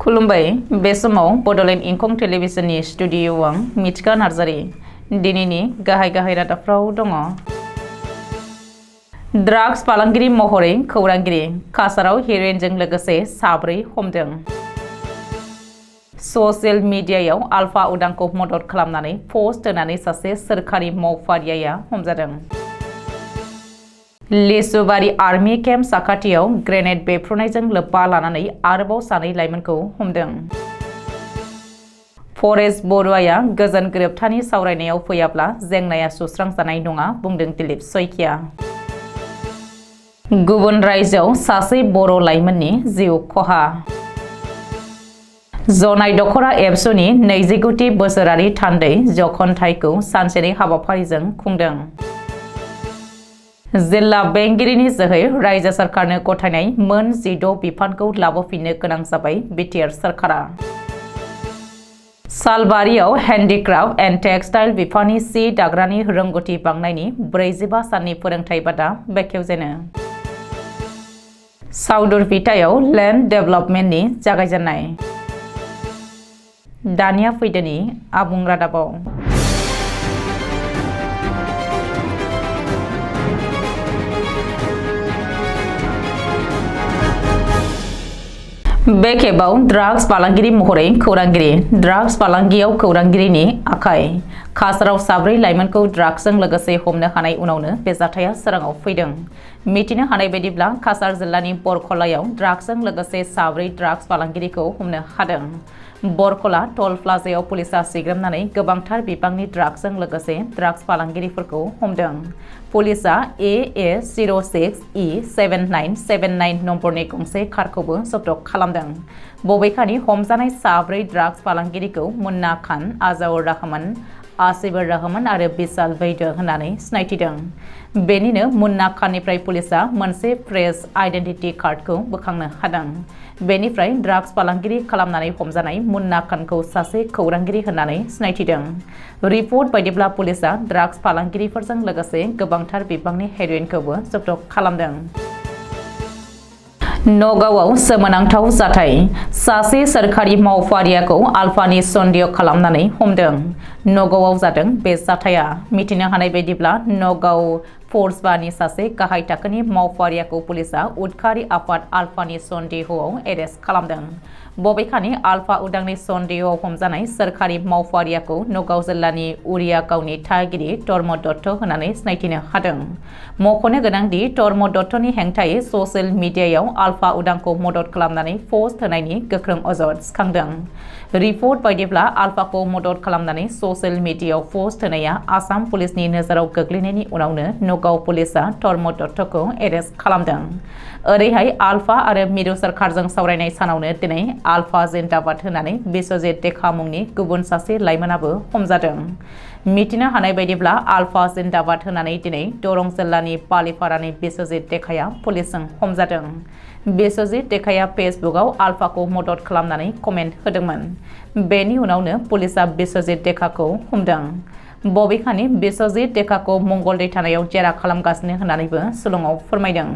खुलुमबाय बे समाव बडोलेण्ड इंखं टेलिभिजननि स्टुडिय'आव आं मिथिका नार्जारी दिनैनि गाहाय रादाबफ्राव दङ। ड्राग्स फालांगिरि महरै खौरांगिरि काछाराव हेर'इनजों लोगोसे साब्रै हमदों। ससियेल मिडियायाव आल्फा उदांखौ मदद खालामनानै पस्ट होनानै सासे सोरखारि मावफारियाया हमजादों। लिसुबारि आर्मी केम्प साखाथियाव ग्रेनेड बेफ्रुनायजों लोब्बा लानानै आरोबाव सानै लाइमोनखौ हमदों। फरेस्ट बड'आ गोजोन गोरोबथानि सावरायनायाव फैयाब्ला जेंनाया सुस्रांजानाय नङा बुंदों दिलीप सैकिया। गुबुन रायजोआव सासे बर' लाइमोननि जिउ खहा। जनाय दख'रा एबसुनि 29थि बोसोरारि थान्दै जखनथाइखौ सानसेनि हाबाफारिजों खुंदों। जिल्ला बेंगिरिनि जोहै रायजो सरकारनो गथायनाय मोन 16 बिफानखौ लाबोफिननो गोनां जाबाय बिटिआर सरकारा। सालबारियाव हेन्डिक्राफ्ट एन्ड टेक्सटाइल बिफाननि सि दाग्रानि रोंगौथि बांनायनि 45 साननि फोरोंथाइ बादा बेखेवजेनो। साउदुरपिटायाव लेन्ड डेभेलपमेन्टनि जागायजेन्नाय। दानिया फैदोनि आबुं रादाबाव। बे खेबाव ड्राग्स फालांगिरि महरै खौरांगिरि ड्राग्स फालांगियाव खौरांगिरिनि आखाइ। काछाराव साब्रै लाइमोनखौ ड्राग्सजों लोगोसे हमनो हानाय उनावनो बे जाथाया सोराङाव फैदों। मिथिनो हानाय बायदिब्ला काछार जिल्लानि बरखलायाव ड्राग्सजों लोगोसे साब्रै ड्राग्स फालांगिरिखौ हमनो हादों। बरखला टल प्लाजायाव पुलिसा सिग्रोमनानै गोबांथार बिबांनि ड्राग्सजों लोगोसे ड्राग्स फालांगिरिफोरखौ हमदों। पुलिसा AA06E7979 नम्बरनि गंसे कारखौबो जब्द खालामदों। बबेखानि हमजानाय साब्रै ड्राग्स फालांगिरिखौ मुन्ना खान, आजाउर रहमान, आसिफुर रहमान आरो बिशाल बैदो होननानै सिनायथिदों। बेनिनो मुन्ना खाननिफ्राय पुलिसा मोनसे प्रेस आइडेन्टिटि कार्डखौ बोखांनो हादों। बेनिफ्राय ड्राग्स फालांगिरि खालामनानै हमजानाय मुन्ना खानखौ सासे खौरांगिरि होननानै सिनायथिदों। रिपर्ट बायदिब्ला पुलिसा ड्राग्स फालांगिरिफोरजों लोगोसे गोबांथार बिबांनि हेर'इनखौबो जब्द खालामदों। नगावआव सोमोनांथाव जाथाय सासे सोरखारि मावफारियाखौ आल्फानि सन्देह खालामनानै हमदों। नगावआव जादों बे जाथाया। मिथिनो हानाय बायदिब्ला नगाव फौजबानि सासे गाहाय थाखोनि मावफारियाखौ पुलिसा उदखारि आफाद आल्फानि सन्देहआव एरेस्ट खालामदों। बबेखानि आल्फा उदांनि सन्देहआव हमजानाय सोरखारि मावफारियाखौ नगाव जिल्लानि उरिया गावनि थागिरि धर्म दत्त होननानै सिनायथिनो हादों। मख'नो गोनांदि धर्म दत्तनि हेंथायै ससियेल मिडियायाव आल्फा उदांखौ मदद खालामनानै पस्ट होनायनि गोख्रों अजद सिखांदों। रिपर्ट बायदिब्ला आल्फाखौ मदद खालामनानै ससियेल मिडियायाव पस्ट होनाया आसाम पुलिसनि नोजोराव गोग्लैनायनि उनावनो नगाव पुलिसा धर्म दत्तखौ एरेस्ट खालामदों। ओरैहाय आल्फा आरो मिरु सोरखारजों सावरायनाय सानावनो दिनै आल्फा जिन्दाबाद होनानै बिश्वजित देखा मुंनि गुबुन सासे लाइमोनाबो हमजादों। मिथिनो हानाय बायदिब्ला आल्फा जिन्दाबाद होनानै दिनै दरं जिल्लानि बालिपारानि बिश्वजित देखाया पुलिसजों हमजादों। बिश्वजित देखाया फेसबुकआव आल्फाखौ मदद खालामनानै कमेन्ट होदोंमोन। बेनि उनावनो पुलिसा बिश्वजित देखाखौ हमदों। बबेखानि बिश्वजित देखाखौ मंगलदै थानायाव जेरा खालामगासिनो होननानैबो सुलुङाव फोरमायदों।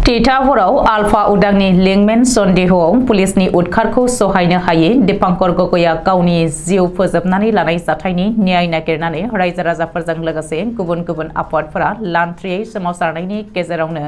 तिताबराव आल्फा उदांनि लिंकमेन सन्देहआव पुलिसनि उदखारखौ सहायनो हायै दीपांकर गगैआ गावनि जिउ फोजोबनानै लानाय जाथायनि न्याय नागिरनानै रायजो राजाफोरजों लोगोसे गुबुन गुबुन आफादफोरा लान्थ्रियै सोमावसारनायनि गेजेरावनो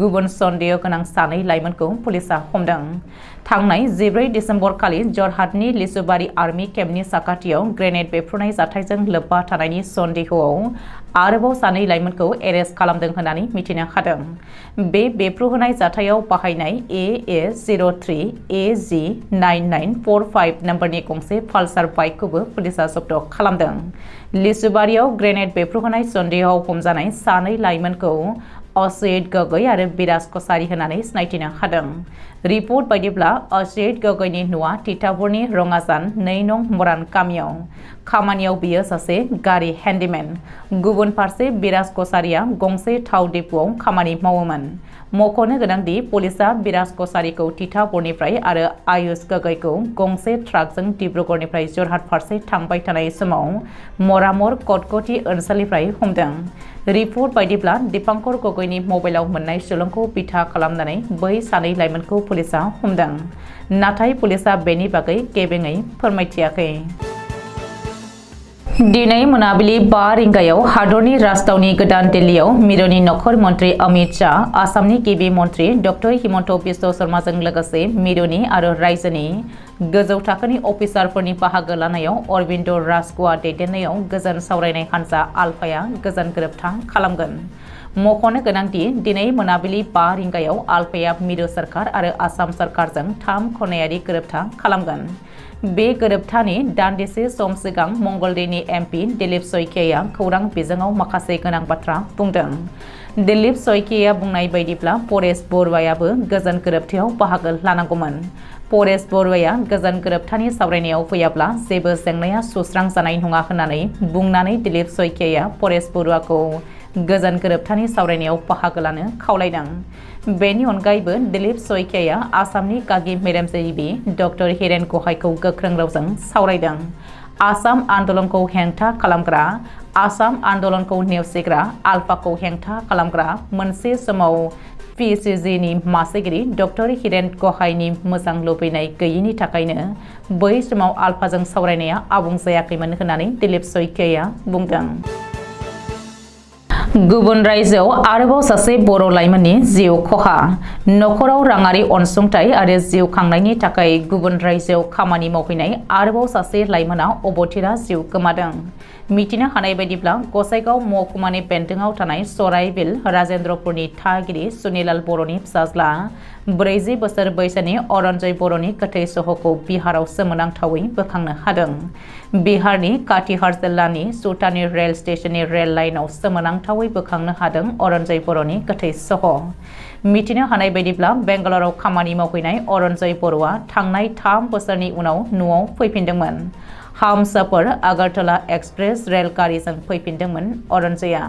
गुबुन सन्देह गोनां सानै लाइमोनखौ पुलिसा हमदों। थांनाय 14 डिसेम्बर खालि जरहाटनि लिसुबारि आर्मी केम्पनि साखाथियाव ग्रेनेड बेफ्रुनाय जाथायजों लोब्बा थानायनि सन्देहआव आरोबाव सानै लाइमोनखौ एरेस्ट खालामदों होननानै मिथिनो हादों। बे बेफ्रुहोनाय जाथायाव बाहायनाय AA03AG9945 नम्बरनि गंसे पालसार बाइकखौबो पुलिसा जब्द खालामदों। लिसुबारियाव ग्रेनेड बेफ्रुहोनाय सन्देहआव हमजानाय सानै लाइमोनखौ असित गगৈ आरो बिराज कसारी होननानै सिनायथिनो हादों। रिपर्ट बायदिब्ला असित गगैनि न'आ तिताबरनि रङाजान 2 नं मरान गामियाव। खामानियाव बियो सासे गारि हेन्डिमेन। गुबुन फारसे बिराज कसारिया गंसे थाव डिपुआव खामानि मावोमोन। मख'नो गोनांदि पुलिसा बिराज कसारिखौ तिताबरनिफ्राय आरो आयुष गगैखौ गंसे ट्राकजों डिब्रुगड़निफ्राय जरहाट फारसे थांबाय थानाय समाव मरामर कटकटी ओनसोलनिफ्राय हमदों। रिपर्ट बायदिब्ला दीपांकर गगैनि मबाइलाव मोननाय सुलुंखौ बिथा खालामनानै बै सानै लाइमोनखौ पुलिसा हमदों। नाथाय पुलिसा बेनि बागै गेबेङै फोरमायथियाखै। दिनै मोनाबिलि 5 रिंगायाव हादरनि राजधानी गोदान दिल्लीयाव मिरुनि नखर मन्त्रि अमित शाह, आसामनि गिबि मन्त्रि डक्टर हिमन्त बिश्व शर्माजों लोगोसे मिरुनि आरो रायजोनि गोजौ थाखोनि अफिसारफोरनि बाहागो लानायाव अरबिन्द राजगुआ दैदेननायाव गोजोन सावरायनाय हान्जा आलफाया गोजोन गोरोबथा खालामगोन। मख'नो गोनांदि दिनै मोनाबिलि 5 रिंगायाव आलफाया मिरु सोरखार आरो आसाम सोरखारजों 3 खनायारि गोरोबथा खालामगोन। बे गोरोबथानि दान्दिसे सम सिगां मंगलदैनि एमपि दिलीप शइकियाया खौरां बिजोङाव माखासे गोनां बाथ्रा बुंदों। दिलीप शइकियाया बुंनाय बायदिब्ला परेश बरुवायाबो गोजोन गोरोबथायाव बाहागो लानांगौमोन। परेश बरुवाया गोजोन गोरोबथानि सावरायनायाव फैयाब्ला जेबो जेंनाया सुस्रां जानाय नङा होननानै बुंनानै दिलीप शइकियाया परेश बरुवाखौ गोजोन गोरोबथानि सावरायनायाव बाहागो लानो खावलायदों। बेनि अनगायैबो दिलीप शइकियाया आसामनि गागि मेलेमजिबि डक्टर हिरेन गहायखौ गोख्रों रावजों सावरायदों। आसाम आन्दलनखौ हेंथा खालामग्रा, आसाम आन्दलनखौ नेवसिग्रा, आलफाखौ हेंथा खालामग्रा, मोनसे समाव पिसिजिनि मासिगिरि डक्टर हिरेन गहायनि मोजां लुबैनाय गैयिनि थाखायनो बै समाव आलफाजों सावरायनाया आबुं जायाखैमोन होननानै दिलीप शइकियाया बुंदों। गुबुन रायजोआव आरोबाव सासे बर' लाइमोननि जिउ खहा। नखराव राङारि अनसुंथाइ आरो जिउ खांनायनि थाखाय गुबुन रायजोआव खामानि मावहैनाय आरोबाव सासे लाइमोना अबथिरा जिउ गोमादों। मिथिनो हानाय बायदिब्ला गसाइगाव महकुमानि बेन्दोंआव थानाय सराइबिल राजेन्द्रपुरनि थागिरि सुनिलाल बर'नि फिसाज्ला 40 बोसोर बैसोनि अरन्जय बर'नि गोथै सहखौ बिहाराव सोमोनांथावै बोखांनो हादों। बिहारनि काटिहार जिल्लानि सुटानि रेल स्टेशननि रेल लाइनआव सोमोनांथावै बोखांनो हादों अरन्जय बर'नि गोथै सह। मिथिनो हानाय बायदिब्ला बेंगालराव खामानि मावहैनाय अरन्जय बर'आ थांनाय 3 बोसोरनि उनाव न'आव फैफिनदोंमोन। हमसफर आगरतला एक्सप्रेस रेल गारिजों फैफिनदोंमोन अरन्जयआ।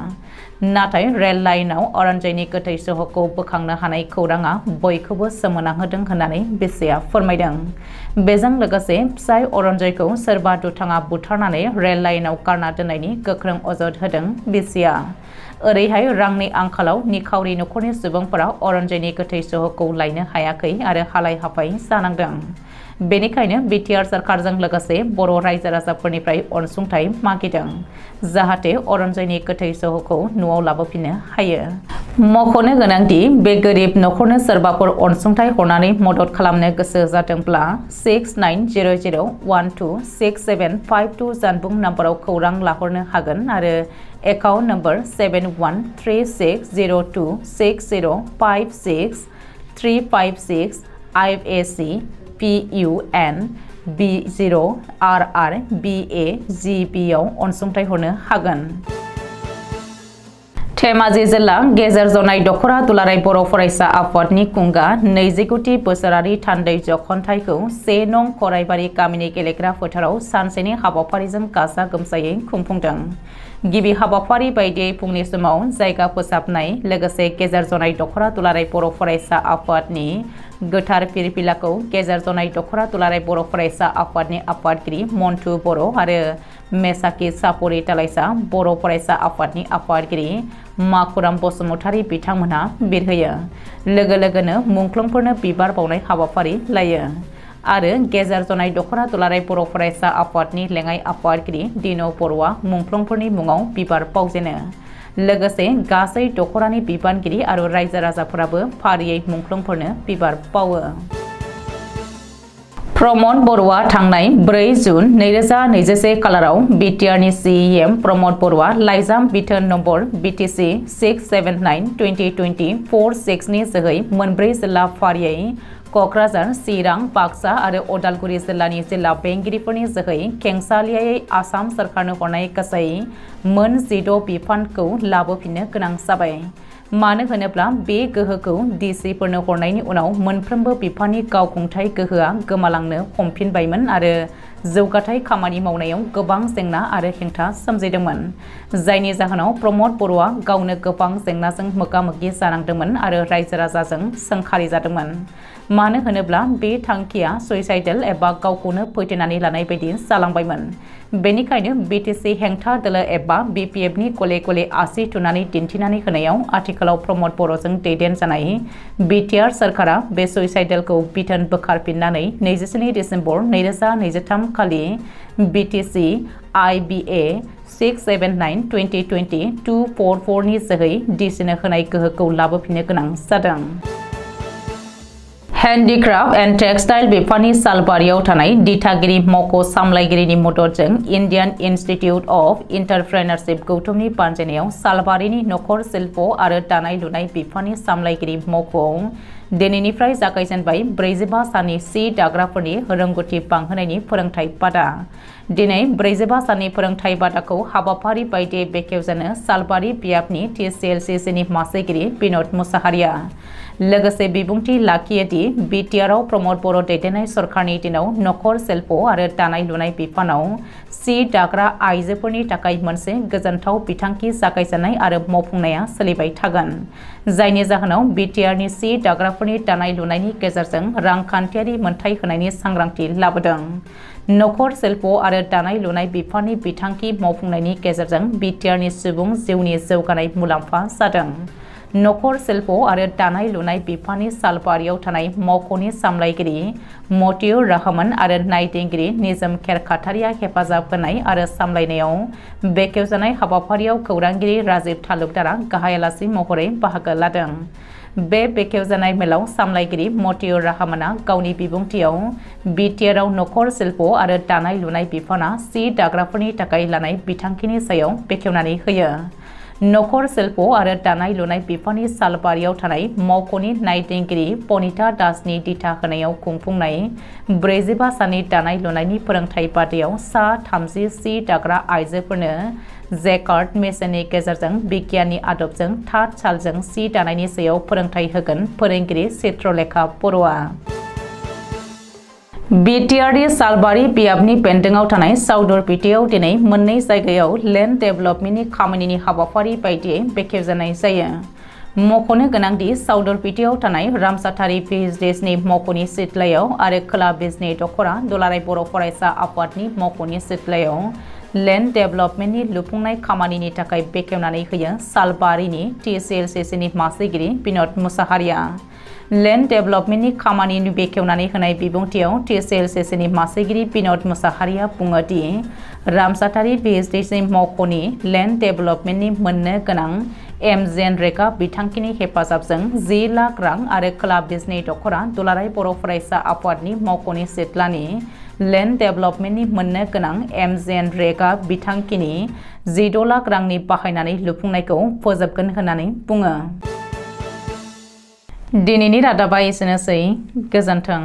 नाथाय रेल लाइनआव अरन्जयनि गोथै सहखौ बोखांनो हानाय खौराङा बयखौबो सोमोनांहोदों होननानै बिसिया फोरमायदों। बेजों लोगोसे फिसाय अरन्जयखौ सोरबा दुथाङा बुथारनानै रेल लाइनआव गारना दोननायनि गोख्रों अजद होदों बिसिया। ओरैहाय रांनि आंखालाव निखावरि नखरनि सुबुंफोरा अरन्जयनि गोथै सहखौ लायनो हायाखै आरो हालाय हाफाय जानांदों। बेनिखायनो बिटिआर सोरखारजों लोगोसे बर' रायजो राजाफोरनिफ्राय अनसुंथाइ मागिदों, जाहाथे अरन्जयनि गोथै सहखौ न'आव लाबोफिननो हायो। मख'नो गोनांदि बे गोरिब नखरनो सोरबाफोर अनसुंथाइ हरनानै मदद खालामनो गोसो जादोंब्ला 6900126752 जानबुं नाम्बाराव खौरां लाहरनो हागोन आरो account number 7136026056 IFSC PUN B0RRBAGB आव अनसुंथाइ हरनो हागोन। धेमाजि जिल्ला गेजेर जनाय दख'रा दुलाराय बर' फरायसा आफादनि खुंगा 29थि बोसोरारि थान्दै जख'न्थाइखौ 1 नं खराइबारि गामिनि गेलेग्रा फोथाराव सानसेनि हाबाफारिजों गाजा गोमजायै खुंफुंदों। गिबि हाबाफारि बायदियै फुंनि समाव जायगा फोसाबनाय लोगोसे गेजेर जनाय दख'रा दुलाराय बर' फरायसा आफादनि गोथार फिरफिलाखौ गेजेर जनाय दख'रा दुलाराय बर' फरायसा आफादनि आफादगिरि मन्टु बर' आरो मेसाखि सापरि तालाइसा बर' फरायसा आफादनि आफादगिरि माखुराम बसुमतारी बिथांमोनहा बिरहोयो। लोगो लोगोनो मुंख्लंफोरनो बिबार बावनाय हाबाफारि लायो आरो गेजेर जनाय दख'रा दुलाराय बर' फरायसा आफादनि लेङाइ आफादगिरि दिनो बर'आ मुंख्लंफोरनि मुङाव बिबार बावजेनो। लोगोसे गासै दख'रानि बिबानगिरि आरो रायजो राजाफोराबो फारियै मुंख्लंफोरनो बिबार बावो। प्रमद बर'आ थांनाय 4 जुन 2021 खालाराव बिटिआरनि CEM प्रमद बर'आ लाइजाम बिथोन नम्बर BTC 679-2020-46 नि जोहै मोनब्रै जिल्ला फारियै क'क्राझार, चिरां, बाक्सा आरो उदालगुरि जिल्लानि जिल्ला बेंगिरिफोरनि जोहै खेंसालियायै आसाम सोरखारनो हरनाय गासै मोन 16 बिफानखौ लाबोफिननो गोनां जाबाय। मानो होनोब्ला बे गोहोखौ DCफोरनो हरनायनि उनाव मोनफ्रोमबो बिफाननि गावखुंथाय गोहोआ गोमालांनो हमफिनबायमोन आरो जौगाथाय खामानि मावनायाव गोबां जेंना आरो हेंथा सोमजिदोंमोन, जायनि जाहोनाव प्रमद बर'आ गावनो गोबां जेंनाजों मोगा-मोगि जानांदोंमोन आरो रायजो राजाजों सोंखारि जादोंमोन। मानो होनोब्ला बे थांखिया सुइसाइडेल एबा गावखौनो फोथैनानै लानाय बायदि जालांबायमोन। बेनिखायनो बिटिसि हेंथा दोलो एबा बिपिएफनि गले गले आसि थुनानै दिन्थिनानै होनायाव आथिखालाव प्रमद बर'जों दैदेनजानाय बिटिआर सोरखारा बे सुइसाइडेलखौ बिथोन बोखारफिननानै 24 डिसेम्बर 2023 खालि बिटिसि IBA 679/2020-244 नि जोहै डिसिनो होनाय गोहोखौ लाबोफिननो गोनां जादों। हेन्डिक्राफ्ट एन्ड टेक्सटाइल बिफाननि सालबारियाव थानाय दिथागिरि मावख' सामलायगिरिनि मददजों इन्डियान इन्स्टिट्युट अफ एन्टारप्रेनारशिप गौथुमनि बानजायनायाव सालबारिनि नखर शिल्प आरो दानाय लुनाय बिफाननि सामलायगिरि मावख'आव दिनैनिफ्राय जागायजेनबाय 45 साननि सि दाग्राफोरनि रोंगौथि बांहोनायनि फोरोंथाय बादा। दिनै 45 साननि फोरोंथाय बादाखौ हाबाफारि बायदियै बेखेवजेनो सालबारि बियाबनि TCLCCनि मासिगिरि बिन'द मुसाहारिया लोगोसे बिबुंथि लाखियो दि बिटिआरआव प्रमद बर' दैदेननाय सरकारनि दिनाव नखर शिल्प आरो दानाय लुनाय बिफानाव सि दाग्रा आइजोफोरनि थाखाय मोनसे गोजोनथाव बिथांखि जागायजेननाय आरो मावफुंनाया सोलिबाय थागोन, जायनि जाहोनाव बिटिआरनि सि दाग्राफोरनि दानाय लुनायनि गेजेरजों रांखान्थियारि मोनथाय होनायनि सांग्रांथि लाबोदों। नखर शिल्प आरो दानाय लुनाय बिफाननि बिथांखि मावफुंनायनि गेजेरजों बिटिआरनि सुबुं जिउनि जौगानाय मुलाम्फा जादों। नखर शिल्प आरो दानाय लुनाय बिफाननि सालबारियाव थानाय मावख'नि सामलायगिरि मतियुर रहमान आरो नायदिंगिरि निजोम खेरखातारिया हेफाजाब होनाय आरो सामलायनायाव बेखेवजानाय हाबाफारियाव खौरांगिरि राजिब तालुकदारा गाहाय आलासि महरै बाहागो लादों। बे बेखेवजानाय मेलाव सामलायगिरि मतियुर रहमाना गावनि बिबुंथियाव बिटिआरआव नखर शिल्प आरो दानाय लुनाय बिफाना सि दाग्राफोरनि थाखाय लानाय बिथांखिनि सायाव बेखेवनानै होयो। नखर शिल्प आरो दानाय लुनाय बिफाननि सालबारियाव थानाय मावख'नि नायदिंगिरि पनिता दासनि दिथा होनायाव खुंफुंनाय 45 साननि दानाय लुनायनि फोरोंथाय बादायाव सा 30 सि दाग्रा आइजोफोरनो जेकार्ड मेसिननि गेजेरजों बिगियाननि आदबजों थाथ सालजों सि दानायनि सायाव फोरोंथाय होगोन फोरोंगिरि चित्रलेखा बर'आ। बिटिआरनि सालबारि बियाबनि बेन्दोंआव थानाय साउदरपिटियाव दिनै मोननै जायगायाव लेन्ड डेभेलपमेन्टनि खामानिनि हाबाफारि बायदियै बेखेवजानाय जायो। मख'नो गोनांदि साउदरपिटियाव थानाय रामसाथारि भिलेजनि मावख'नि सिथलायाव आरो खोला बिजनि दख'रा दुलाराय बर' फरायसा आफादनि मावख'नि सिथलायाव लेन्ड डेभेलपमेन्टनि लुफुंनाय खामानिनि थाखाय बेखेवनानै होयो सालबारिनि TCLCCनि मासिगिरि बिन'द मुसाहारिया। लेन्ड डेभेलपमेन्टनि खामानिनि बेखेवनानै होनाय बिबुंथियाव TCLCCनि मासिगिरि बिन'द मुसाहारिया बुङो दि रामसाथारि भिलेजनि मावख'नि लेन्ड डेभेलपमेन्टनि मोननो गोनां MGNREGA बिथांखिनि हेफाजाबजों 10 लाख रां आरो खोला बिजनि दख'रा दुलाराय बर' फरायसा आफादनि मावख'नि सिथलानि लेन्ड डेभेलपमेन्टनि मोननो गोनां MGNREGA बिथांखिनि 16 लाख रांनि बाहायनानै लुफुंनायखौ फोजोबगोन होननानै बुङो। दिनैनि रादाबा एसेनोसै। गोजोन्थों।